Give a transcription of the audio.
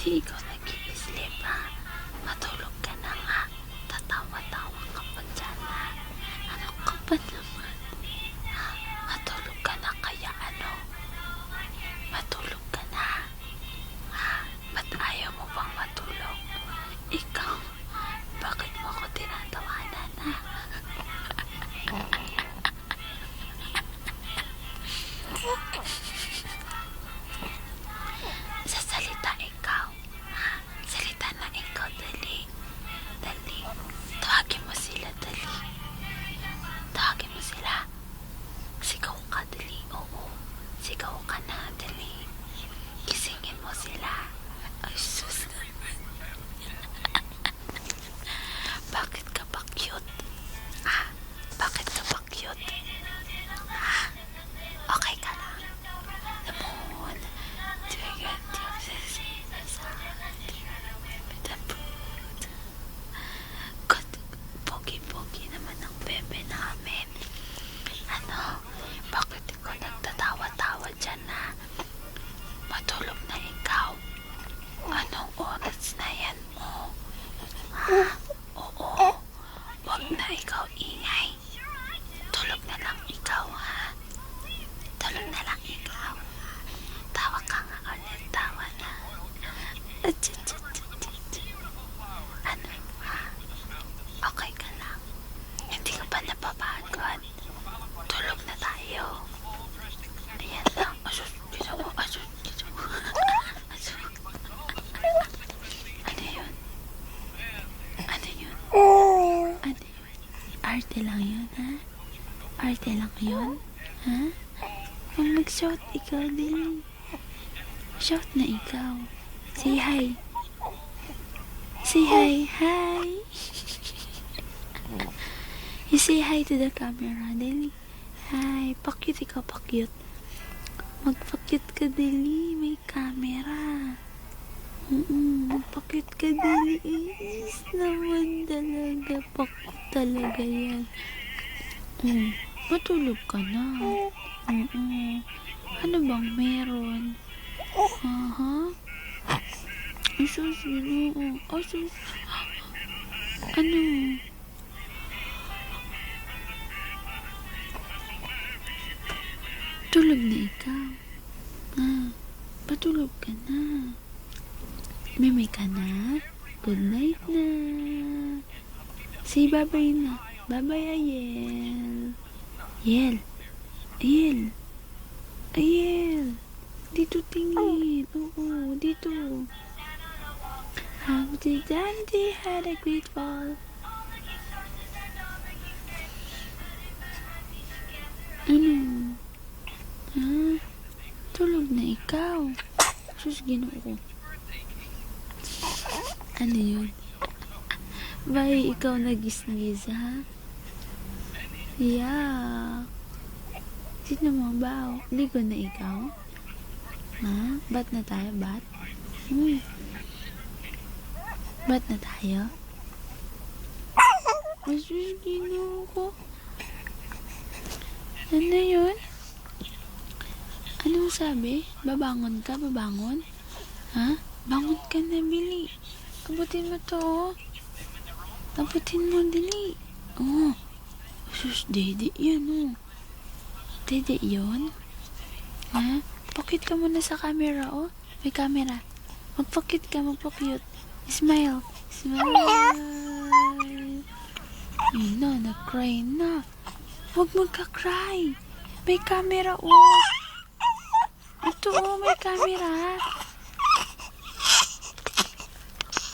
Di ikaw nag-i-sleep, ha? Matulog ka na nga. Tatawa-tawa ka pa dyan, ha? Ano ka ba naman? Ha? Matulog ka na kaya ano? Matulog ka na. Ha? Ba't ayaw mo bang matulog? Ikaw, bakit mo ako tinatawanan, ha? Sa salita ikaw, ha? Salita na ikaw, dali. Dali. Tawagin mo sila, dali. Tawagin mo sila. Sigaw ka, dali. Oo. Sigaw ka na, dali. Gisingin mo sila. Ay, sus naman. Bakit ka ba cute? Ah, bakit ka ba cute? Ah, okay ka lang. Namun, tiyagat yung sasina sa pitaput. God, pogi-pogi naman ang bebe namin. Ano, bakit ikaw nagtatawa-tawa dyan, ha? Matulog na ikaw. Anong oras na yan mo? Ha? Oo. Wag na ikaw ingay. Tulog na lang ikaw, ha? Tulog na lang ikaw. Tawa ka nga ulit. Tawa na. Ano, ha? Okay ka lang. Hindi ka pa napapagod. Tulog na tayo. Ayan lang. Asus, dito mo. Asus, dito mo. Asus. Ano yun? Ano yun? Ano yun? Arte lang yun, ha? Arte lang yun? Ha? Kung mag-shout ikaw din. Shout na ikaw. Say hi. Say hi. Hi. You say hi to the camera, Dali. Hi. Pakyut ikaw, pakyut. Magpakyut ka, Dali. May camera. Magpakyut ka, Dali. Is naman talaga. Pakyut talaga yan. Matulog ka na. Ano bang meron? Aha. Asus, ginoo. Asus. Ano? Tulog na ikaw. Patulog ka na. Meme ka na. Good night na. Say bye-bye na. Bye-bye, Ayel. Ayel. Ayel. Ayel. Dito tingin. Oo, dito. Humpty Dumpty had a great fall. Ano? Ha? Tulog na ikaw. Sus, ginoo. Ano yun? Bye, ikaw nagis-nagis, ha? Yeah. Sino mo ba? Ligo na ikaw? Ha? Bat na tayo? Bat? Bat na tayo? Asus, ginoo ko. Ano yun? Ano sabi? Babangon ka? Babangon? Ha? Bangon ka na, Bili. Abutin mo to. Abutin mo, dili. Oh. Sus, dede yan, oh. Dede yun? Ha? Pakit ka muna sa camera, oh. May camera. Magpakit ka, magpakute. Smile. Smile. Yun na, nag-cry na. Huwag magka-cry. May camera, oh. Ito, oh, may camera.